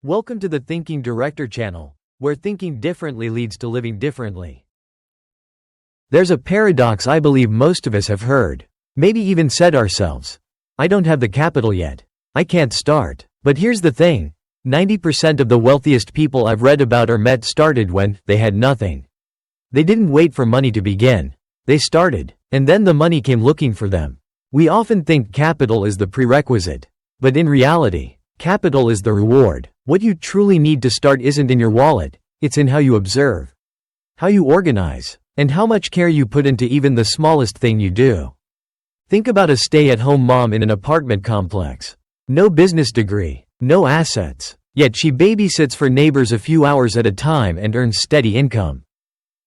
Welcome to the Thinking Director channel, where thinking differently leads to living differently. There's a paradox I believe most of us have heard, maybe even said ourselves. I don't have the capital yet. I can't start. But here's the thing, 90% of the wealthiest people I've read about or met started when they had nothing. They didn't wait for money to begin. They started, and then the money came looking for them. We often think capital is the prerequisite. But in reality, capital is the reward. What you truly need to start isn't in your wallet, it's in how you observe, how you organize, and how much care you put into even the smallest thing you do. Think about a stay-at-home mom in an apartment complex. No business degree, no assets, yet she babysits for neighbors a few hours at a time and earns steady income.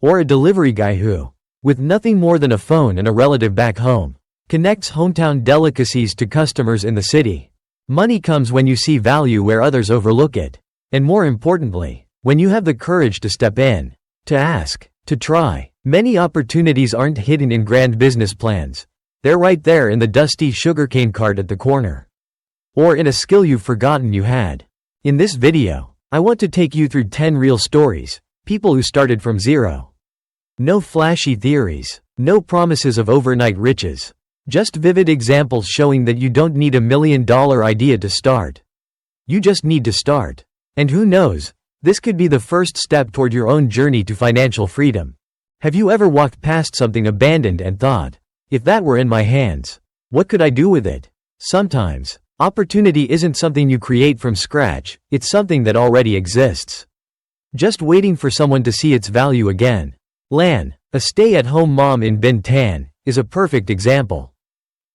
Or a delivery guy who, with nothing more than a phone and a relative back home, connects hometown delicacies to customers in the city. Money comes when you see value where others overlook it. And more importantly, when you have the courage to step in, to ask, to try. Many opportunities aren't hidden in grand business plans. They're right there in the dusty sugarcane cart at the corner. Or in a skill you've forgotten you had. In this video, I want to take you through 10 real stories, people who started from zero. No flashy theories, no promises of overnight riches. Just vivid examples showing that you don't need $1 million idea to start. You just need to start. And who knows, this could be the first step toward your own journey to financial freedom. Have you ever walked past something abandoned and thought, if that were in my hands, what could I do with it? Sometimes, opportunity isn't something you create from scratch, it's something that already exists. Just waiting for someone to see its value again. Lan, a stay-at-home mom in Bintan, is a perfect example.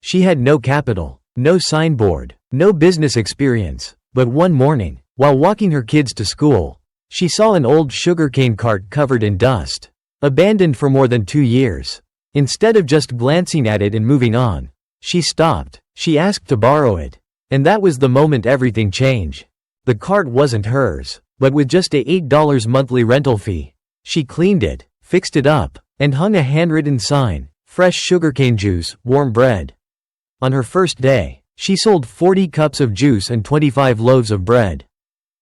She had no capital, no signboard, no business experience, but one morning, while walking her kids to school, she saw an old sugarcane cart covered in dust, abandoned for more than 2 years. Instead of just glancing at it and moving on, she stopped, she asked to borrow it. And that was the moment everything changed. The cart wasn't hers, but with just a $8 monthly rental fee, she cleaned it, fixed it up, and hung a handwritten sign, fresh sugarcane juice, warm bread. On her first day, she sold 40 cups of juice and 25 loaves of bread.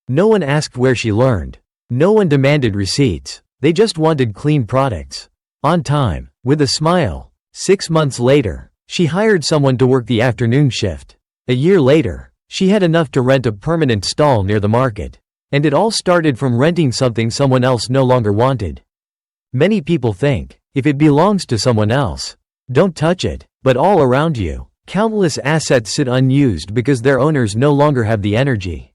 No one asked where she learned. No one demanded receipts. They just wanted clean products. On time, with a smile. 6 months later, she hired someone to work the afternoon shift. A year later, she had enough to rent a permanent stall near the market. And it all started from renting something someone else no longer wanted. Many people think, if it belongs to someone else, don't touch it. But all around you, countless assets sit unused because their owners no longer have the energy,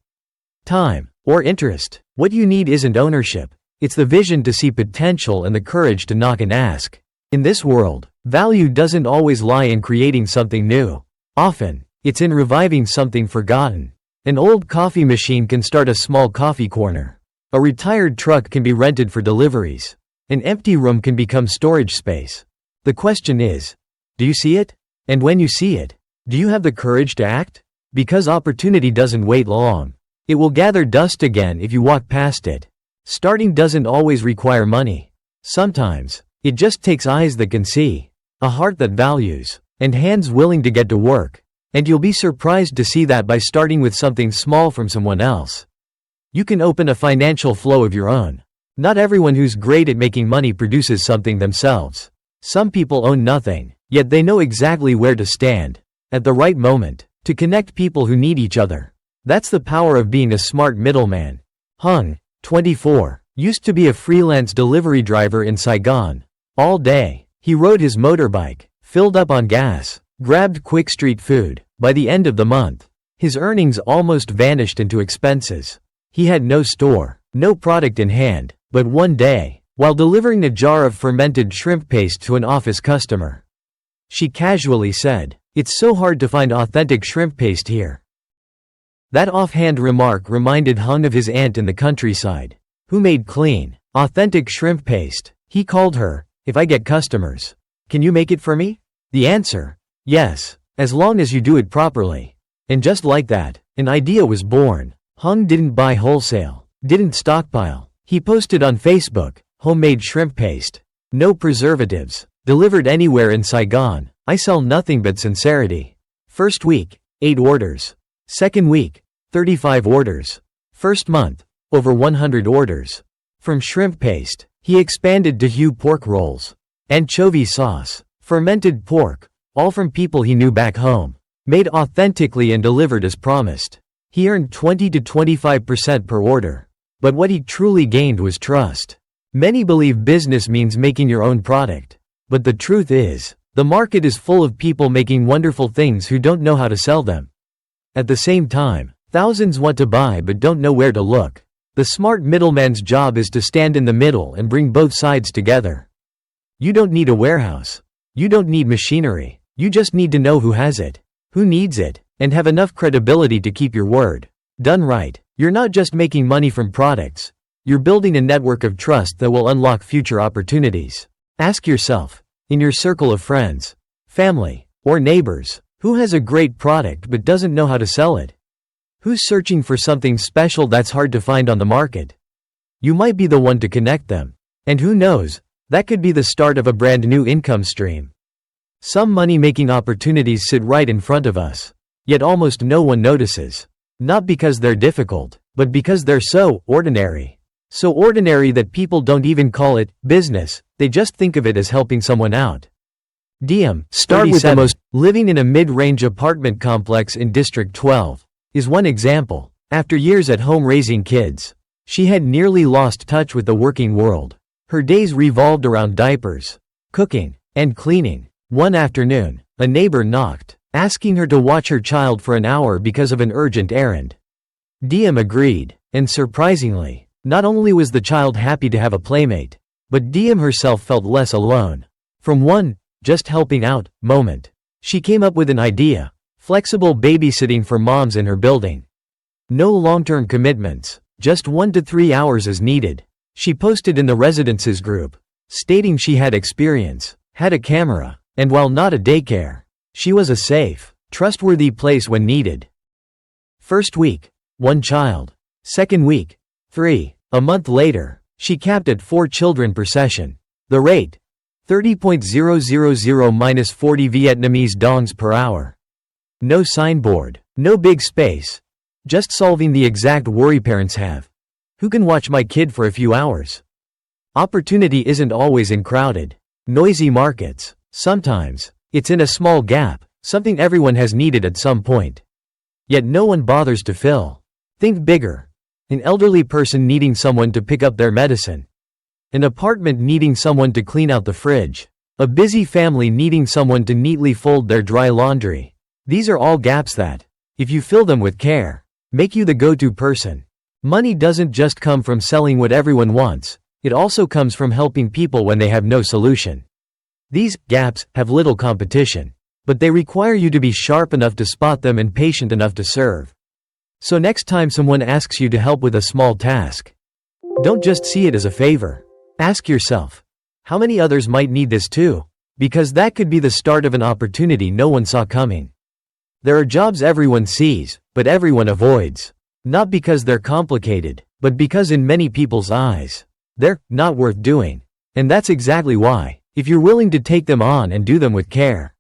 time, or interest. What you need isn't ownership, it's the vision to see potential and the courage to knock and ask. In this world, value doesn't always lie in creating something new. Often, it's in reviving something forgotten. An old coffee machine can start a small coffee corner. A retired truck can be rented for deliveries. An empty room can become storage space. The question is, do you see it? And when you see it, do you have the courage to act? Because opportunity doesn't wait long. It will gather dust again if you walk past it. Starting doesn't always require money. Sometimes, it just takes eyes that can see, a heart that values, and hands willing to get to work. And you'll be surprised to see that by starting with something small from someone else, you can open a financial flow of your own. Not everyone who's great at making money produces something themselves. Some people own nothing, yet they know exactly where to stand, at the right moment, to connect people who need each other. That's the power of being a smart middleman. Hung, 24, used to be a freelance delivery driver in Saigon. All day, he rode his motorbike, filled up on gas, grabbed quick street food. By the end of the month, his earnings almost vanished into expenses. He had no store, no product in hand, but one day, while delivering a jar of fermented shrimp paste to an office customer, she casually said, "It's so hard to find authentic shrimp paste here." That offhand remark reminded Hung of his aunt in the countryside, who made clean, authentic shrimp paste. He called her, "If I get customers, can you make it for me?" The answer, yes, as long as you do it properly. And just like that, an idea was born. Hung didn't buy wholesale, didn't stockpile. He posted on Facebook, "Homemade shrimp paste. No preservatives. Delivered anywhere in Saigon. I sell nothing but sincerity." First week, 8 orders. Second week, 35 orders. First month, over 100 orders. From shrimp paste, he expanded to Hue pork rolls. Anchovy sauce, fermented pork, all from people he knew back home. Made authentically and delivered as promised. He earned 20 to 25% per order. But what he truly gained was trust. Many believe business means making your own product. But the truth is, the market is full of people making wonderful things who don't know how to sell them. At the same time, thousands want to buy but don't know where to look. The smart middleman's job is to stand in the middle and bring both sides together. You don't need a warehouse. You don't need machinery. You just need to know who has it, who needs it, and have enough credibility to keep your word. Done right, you're not just making money from products. You're building a network of trust that will unlock future opportunities. Ask yourself, in your circle of friends, family, or neighbors, who has a great product but doesn't know how to sell it? Who's searching for something special that's hard to find on the market? You might be the one to connect them. And who knows, that could be the start of a brand new income stream. Some money-making opportunities sit right in front of us. Yet almost no one notices. Not because they're difficult, but because they're so ordinary. So ordinary that people don't even call it business, they just think of it as helping someone out. Start with the most. Living in a mid-range apartment complex in District 12 is one example. After years at home raising kids, she had nearly lost touch with the working world. Her days revolved around diapers, cooking, and cleaning. One afternoon, a neighbor knocked, asking her to watch her child for an hour because of an urgent errand. Diem agreed, and surprisingly, not only was the child happy to have a playmate, but Diem herself felt less alone. From one just helping out moment, she came up with an idea: flexible babysitting for moms in her building. No long-term commitments, just 1 to 3 hours as needed. She posted in the residences group, stating she had experience, had a camera, and while not a daycare, she was a safe, trustworthy place when needed. First week, 1 child. Second week, 3. A month later, she capped at 4 children per session. The rate, 30.000-40 Vietnamese dongs per hour. No signboard, no big space. Just solving the exact worry parents have. Who can watch my kid for a few hours? Opportunity isn't always in crowded, noisy markets. Sometimes, it's in a small gap, something everyone has needed at some point. Yet no one bothers to fill. Think bigger. An elderly person needing someone to pick up their medicine. An apartment needing someone to clean out the fridge. A busy family needing someone to neatly fold their dry laundry. These are all gaps that, if you fill them with care, make you the go-to person. Money doesn't just come from selling what everyone wants, it also comes from helping people when they have no solution. These gaps have little competition, but they require you to be sharp enough to spot them and patient enough to serve. So next time someone asks you to help with a small task, don't just see it as a favor. Ask yourself, how many others might need this too? Because that could be the start of an opportunity no one saw coming. There are jobs everyone sees, but everyone avoids. Not because they're complicated, but because in many people's eyes, they're not worth doing. And that's exactly why, if you're willing to take them on and do them with care,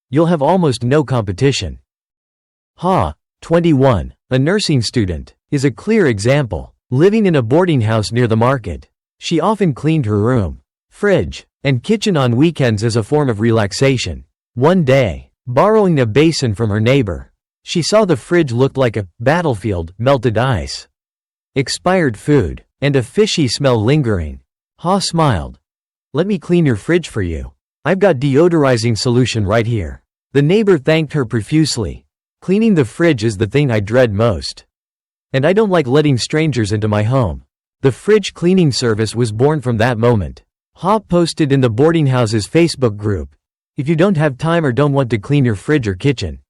you'll have almost no competition. 21, a nursing student, is a clear example. Living in a boarding house near the market, she often cleaned her room, fridge, and kitchen on weekends as a form of relaxation. One day, borrowing a basin from her neighbor, she saw the fridge looked like a battlefield, melted ice, expired food, and a fishy smell lingering. Ha smiled. Let me clean your fridge for you. I've got deodorizing solution right here. The neighbor thanked her profusely. Cleaning the fridge is the thing I dread most. And I don't like letting strangers into my home. The fridge cleaning service was born from that moment. Ha posted in the boarding house's Facebook group. If you don't have time or don't want to clean your fridge or kitchen,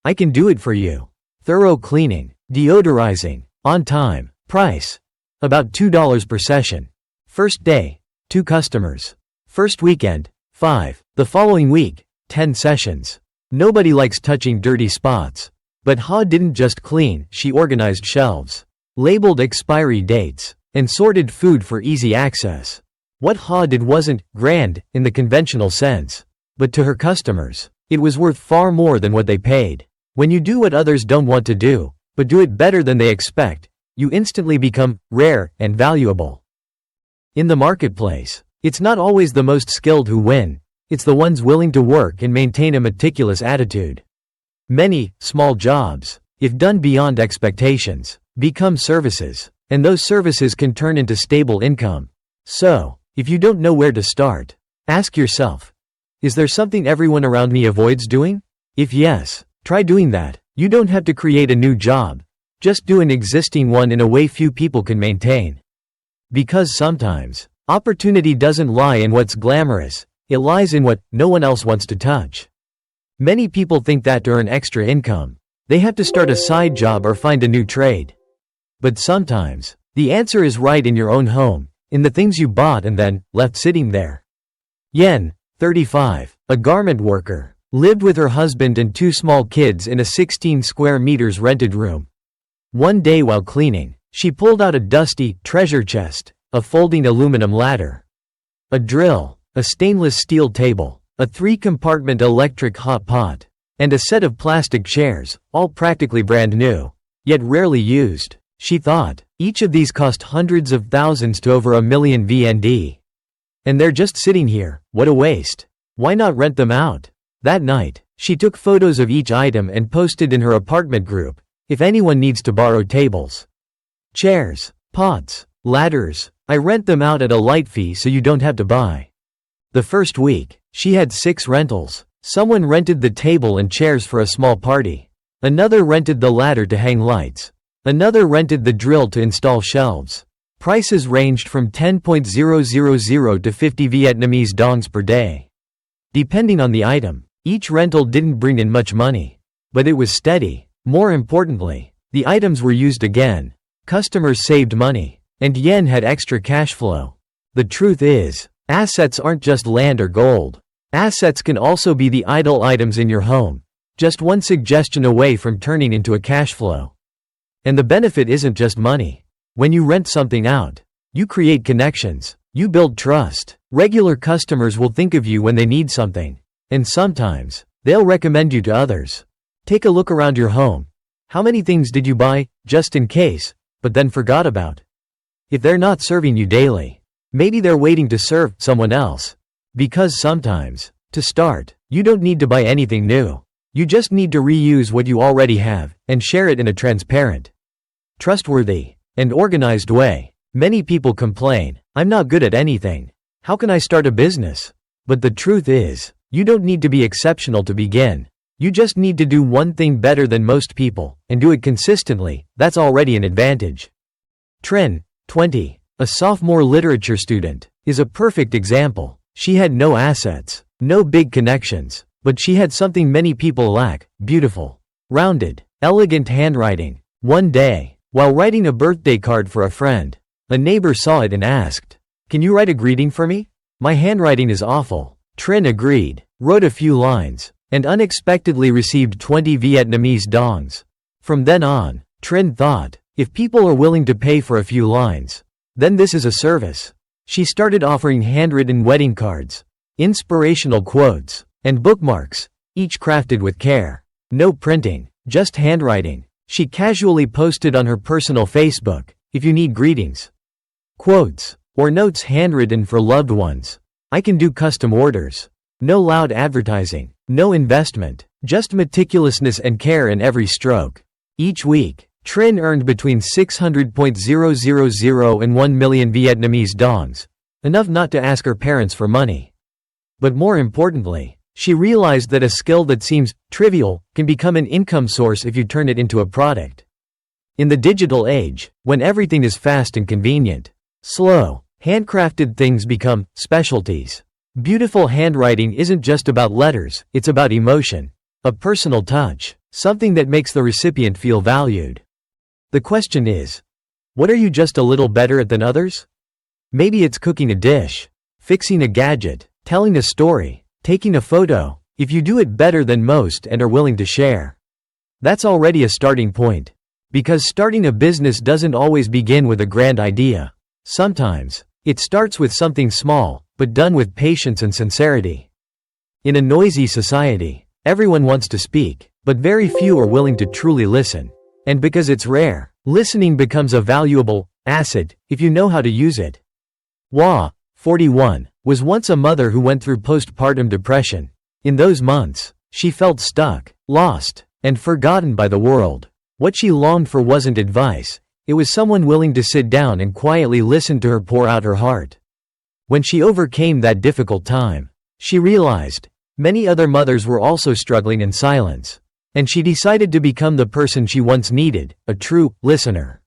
I can do it for you. Thorough cleaning, deodorizing, on time, price. About $2 per session. First day, 2 customers. First weekend, 5. The following week, 10 sessions. Nobody likes touching dirty spots. But Ha didn't just clean, she organized shelves, labeled expiry dates, and sorted food for easy access. What Ha did wasn't grand in the conventional sense, but to her customers, it was worth far more than what they paid. When you do what others don't want to do, but do it better than they expect, you instantly become rare and valuable. In the marketplace, it's not always the most skilled who win, it's the ones willing to work and maintain a meticulous attitude. Many small jobs, if done beyond expectations, become services, and those services can turn into stable income. So, if you don't know where to start, ask yourself, is there something everyone around me avoids doing? If yes, try doing that. You don't have to create a new job, just do an existing one in a way few people can maintain. Because sometimes, opportunity doesn't lie in what's glamorous, it lies in what no one else wants to touch. Many people think that to earn extra income, they have to start a side job or find a new trade. But sometimes, the answer is right in your own home, in the things you bought and then left sitting there. Yen, 35, a garment worker, lived with her husband and 2 small kids in a 16 square meters rented room. One day while cleaning, she pulled out a dusty treasure chest, a folding aluminum ladder, a drill, a stainless steel table, a 3-compartment electric hot pot, and a set of plastic chairs, all practically brand new, yet rarely used. She thought, each of these cost hundreds of thousands to over $1,000,000 VND. And they're just sitting here, what a waste. Why not rent them out? That night, she took photos of each item and posted in her apartment group, if anyone needs to borrow tables, chairs, pots, ladders, I rent them out at a light fee so you don't have to buy. The first week, she had 6 rentals. Someone rented the table and chairs for a small party. Another rented the ladder to hang lights. Another rented the drill to install shelves. Prices ranged from 10,000 to 50 Vietnamese dongs per day. Depending on the item, each rental didn't bring in much money. But it was steady. More importantly, the items were used again. Customers saved money. And Yen had extra cash flow. The truth is, assets aren't just land or gold. Assets can also be the idle items in your home, just one suggestion away from turning into a cash flow. And the benefit isn't just money. When you rent something out, you create connections, you build trust. Regular customers will think of you when they need something, and sometimes, they'll recommend you to others. Take a look around your home. How many things did you buy, just in case, but then forgot about? If they're not serving you daily, maybe they're waiting to serve someone else. Because sometimes, to start, you don't need to buy anything new. You just need to reuse what you already have, and share it in a transparent, trustworthy, and organized way. Many people complain, I'm not good at anything. How can I start a business? But the truth is, you don't need to be exceptional to begin. You just need to do one thing better than most people, and do it consistently. That's already an advantage. Trin, 20, a sophomore literature student, is a perfect example. She had no assets, no big connections, but she had something many people lack: beautiful, rounded, elegant handwriting. One day, while writing a birthday card for a friend, a neighbor saw it and asked, "Can you write a greeting for me? My handwriting is awful." Trin agreed, wrote a few lines, and unexpectedly received 20 Vietnamese dongs. From then on, Trin thought, if people are willing to pay for a few lines, then this is a service. She started offering handwritten wedding cards, inspirational quotes, and bookmarks, each crafted with care. No printing, just handwriting. She casually posted on her personal Facebook, if you need greetings, quotes, or notes handwritten for loved ones, I can do custom orders. No loud advertising, no investment, just meticulousness and care in every stroke. Each week, Trin earned between 600,000 and 1,000,000 Vietnamese dongs, enough not to ask her parents for money. But more importantly, she realized that a skill that seems trivial can become an income source if you turn it into a product. In the digital age, when everything is fast and convenient, slow, handcrafted things become specialties. Beautiful handwriting isn't just about letters, it's about emotion, a personal touch, something that makes the recipient feel valued. The question is, what are you just a little better at than others? Maybe it's cooking a dish, fixing a gadget, telling a story, taking a photo. If you do it better than most and are willing to share, that's already a starting point. Because starting a business doesn't always begin with a grand idea. Sometimes, it starts with something small, but done with patience and sincerity. In a noisy society, everyone wants to speak, but very few are willing to truly listen. And because it's rare, Listening becomes a valuable asset if you know how to use it. Wa, 41, was once a mother who went through postpartum depression. In those months, she felt stuck, lost, and forgotten by the world. What she longed for wasn't advice, it was someone willing to sit down and quietly listen to her pour out her heart. When she overcame that difficult time, she realized many other mothers were also struggling in silence, and she decided to become the person she once needed, a true listener.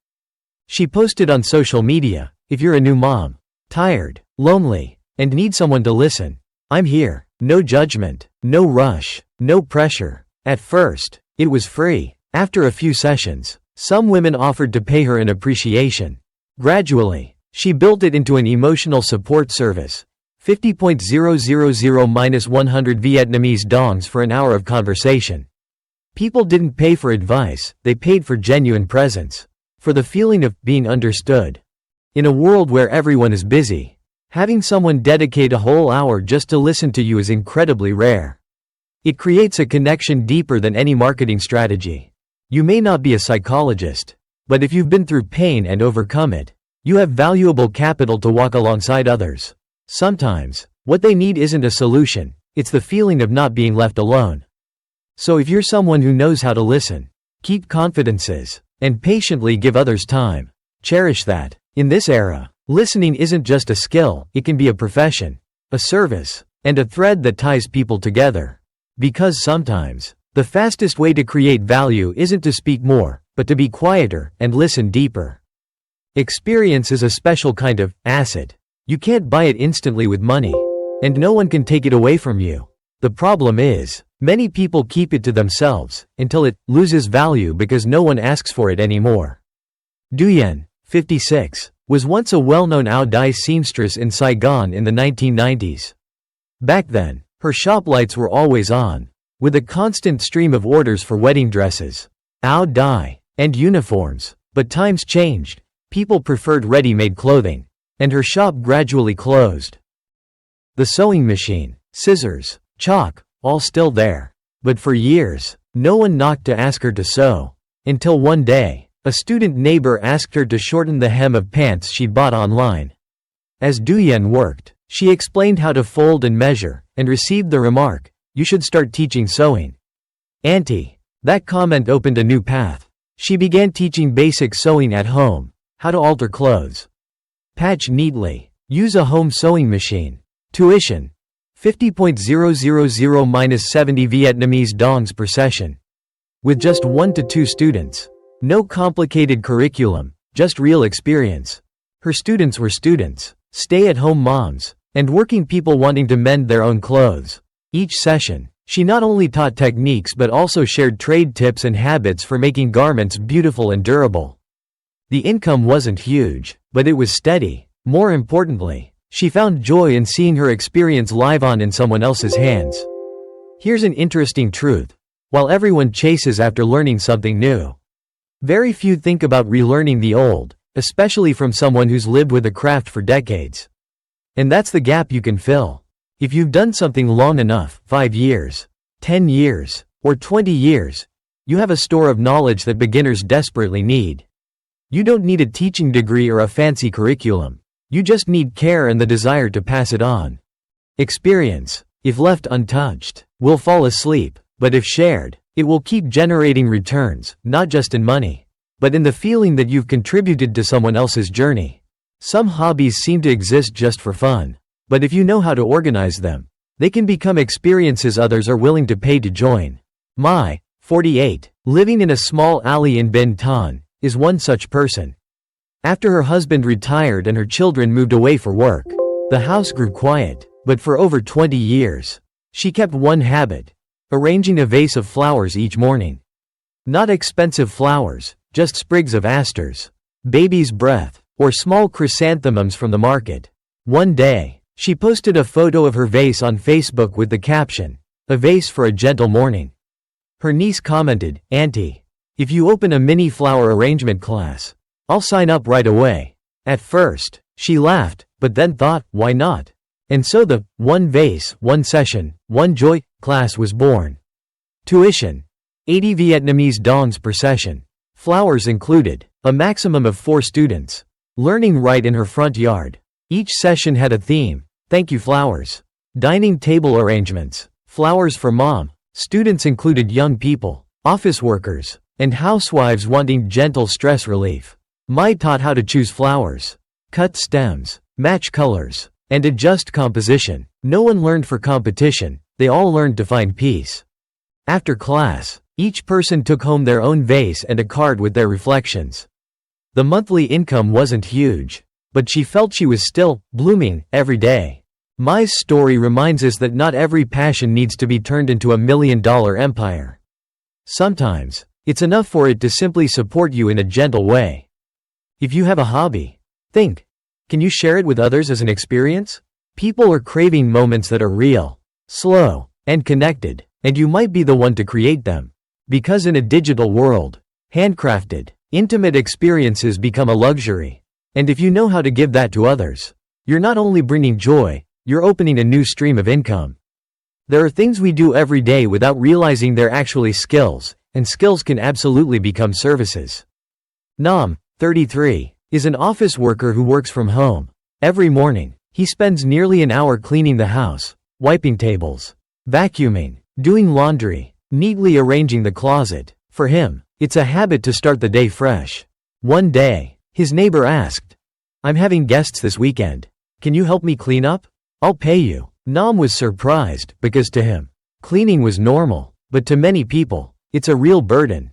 She posted on social media, "If you're a new mom, tired, lonely, and need someone to listen, I'm here. No judgment, no rush, no pressure." At first, it was free. After a few sessions, some women offered to pay her in appreciation. Gradually, she built it into an emotional support service. 50,000-100 Vietnamese dongs for an hour of conversation. People didn't pay for advice, they paid for genuine presence. For the feeling of being understood. In a world where everyone is busy, having someone dedicate a whole hour just to listen to you is incredibly rare. It creates a connection deeper than any marketing strategy. You may not be a psychologist, but if you've been through pain and overcome it, you have valuable capital to walk alongside others. Sometimes, what they need isn't a solution, it's the feeling of not being left alone. So if you're someone who knows how to listen, keep confidences, and patiently give others time, cherish that. In this era, listening isn't just a skill, it can be a profession, a service, and a thread that ties people together. Because sometimes, the fastest way to create value isn't to speak more, but to be quieter and listen deeper. Experience is a special kind of asset. You can't buy it instantly with money, and no one can take it away from you. The problem is, many people keep it to themselves until it loses value because no one asks for it anymore. Duyen, 56, was once a well-known Ao Dai seamstress in Saigon in the 1990s. Back then, her shop lights were always on, with a constant stream of orders for wedding dresses, Ao Dai, and uniforms. But times changed, people preferred ready-made clothing, and her shop gradually closed. The sewing machine, scissors, chalk, all still there. But for years, no one knocked to ask her to sew. Until one day, a student neighbor asked her to shorten the hem of pants she bought online. As Duyen worked, she explained how to fold and measure, and received the remark, "You should start teaching sewing." Auntie. That comment opened a new path. She began teaching basic sewing at home, how to alter clothes, patch neatly, use a home sewing machine. Tuition. 50,000-70 Vietnamese dongs per session. With just 1 to 2 students. No complicated curriculum, just real experience. Her students were students, stay-at-home moms, and working people wanting to mend their own clothes. Each session, she not only taught techniques but also shared trade tips and habits for making garments beautiful and durable. The income wasn't huge, but it was steady. More importantly, she found joy in seeing her experience live on in someone else's hands. Here's an interesting truth. While everyone chases after learning something new, very few think about relearning the old, especially from someone who's lived with the craft for decades. And that's the gap you can fill. If you've done something long enough, 5 years, 10 years, or 20 years, you have a store of knowledge that beginners desperately need. You don't need a teaching degree or a fancy curriculum. You just need care and the desire to pass it on. Experience, if left untouched, will fall asleep, but if shared, it will keep generating returns, not just in money, but in the feeling that you've contributed to someone else's journey. Some hobbies seem to exist just for fun, but if you know how to organize them, they can become experiences others are willing to pay to join. Mai, 48, living in a small alley in Ben Thanh, is one such person. After her husband retired and her children moved away for work, the house grew quiet, but for over 20 years, she kept one habit: arranging a vase of flowers each morning. Not expensive flowers, just sprigs of asters, baby's breath, or small chrysanthemums from the market. One day, she posted a photo of her vase on Facebook with the caption, "A vase for a gentle morning." Her niece commented, "Auntie, if you open a mini flower arrangement class, I'll sign up right away." At first, she laughed, but then thought, why not? And so the "One Vase, One Session, One Joy" class was born. Tuition. 80 Vietnamese dongs per session. Flowers included a maximum of 4 students, learning right in her front yard. Each session had a theme. Thank you flowers. Dining table arrangements. Flowers for mom. Students included young people, office workers, and housewives wanting gentle stress relief. Mai taught how to choose flowers, cut stems, match colors, and adjust composition. No one learned for competition, they all learned to find peace. After class, each person took home their own vase and a card with their reflections. The monthly income wasn't huge, but she felt she was still blooming every day. Mai's story reminds us that not every passion needs to be turned into $1 million empire. Sometimes, it's enough for it to simply support you in a gentle way. If you have a hobby, think, can you share it with others as an experience? People are craving moments that are real, slow, and connected, and you might be the one to create them. Because in a digital world, handcrafted, intimate experiences become a luxury. And if you know how to give that to others, you're not only bringing joy, you're opening a new stream of income. There are things we do every day without realizing they're actually skills, and skills can absolutely become services. Nam, 33, is an office worker who works from home. Every morning, he spends nearly an hour cleaning the house, wiping tables, vacuuming, doing laundry, neatly arranging the closet. For him, it's a habit to start the day fresh. One day, his neighbor asked, "I'm having guests this weekend. Can you help me clean up? I'll pay you." Nam was surprised, because to him, cleaning was normal, but to many people, it's a real burden.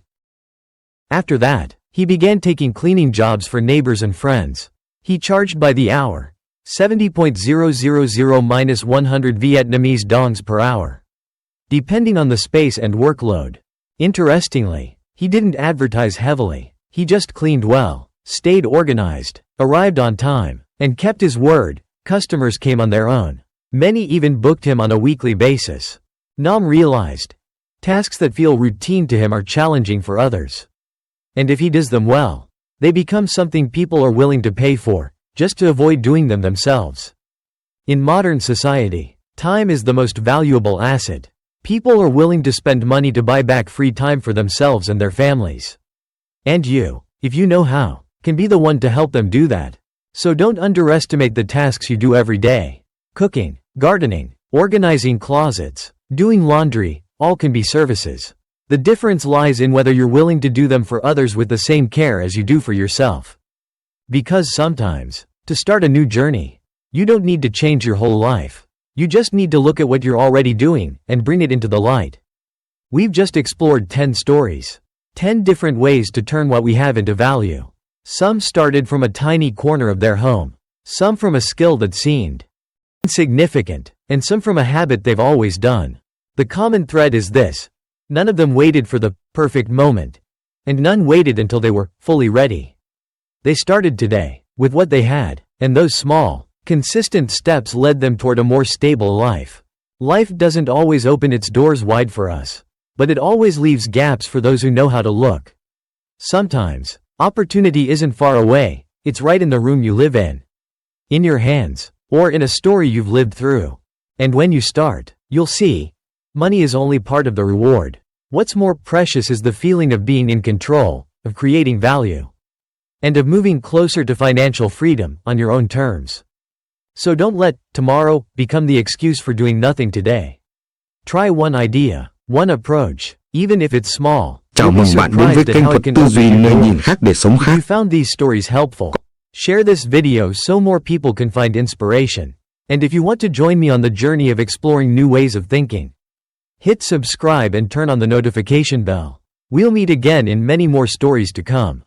After that, he began taking cleaning jobs for neighbors and friends. He charged by the hour, 70.000-100 Vietnamese dongs per hour, depending on the space and workload. Interestingly, he didn't advertise heavily. He just cleaned well, stayed organized, arrived on time, and kept his word. Customers came on their own. Many even booked him on a weekly basis. Nam realized, tasks that feel routine to him are challenging for others. And if he does them well, they become something people are willing to pay for, just to avoid doing them themselves. In modern society, time is the most valuable asset. People are willing to spend money to buy back free time for themselves and their families. And you, if you know how, can be the one to help them do that. So don't underestimate the tasks you do every day. Cooking, gardening, organizing closets, doing laundry, all can be services. The difference lies in whether you're willing to do them for others with the same care as you do for yourself. Because sometimes, to start a new journey, you don't need to change your whole life. You just need to look at what you're already doing and bring it into the light. We've just explored 10 stories. 10 different ways to turn what we have into value. Some started from a tiny corner of their home, some from a skill that seemed insignificant, and some from a habit they've always done. The common thread is this: none of them waited for the perfect moment, and none waited until they were fully ready. They started today, with what they had, and those small, consistent steps led them toward a more stable life. Life doesn't always open its doors wide for us, but it always leaves gaps for those who know how to look. Sometimes, opportunity isn't far away, it's right in the room you live in your hands, or in a story you've lived through. And when you start, you'll see, money is only part of the reward. What's more precious is the feeling of being in control, of creating value, and of moving closer to financial freedom on your own terms. So don't let tomorrow become the excuse for doing nothing today. Try one idea, one approach, even if it's small. Chào mừng bạn đến với kênh thuật tư duy nơi nhìn khác để sống If khác. you found these stories helpful, share this video so more people can find inspiration. And if you want to join me on the journey of exploring new ways of thinking, hit subscribe and turn on the notification bell. We'll meet again in many more stories to come.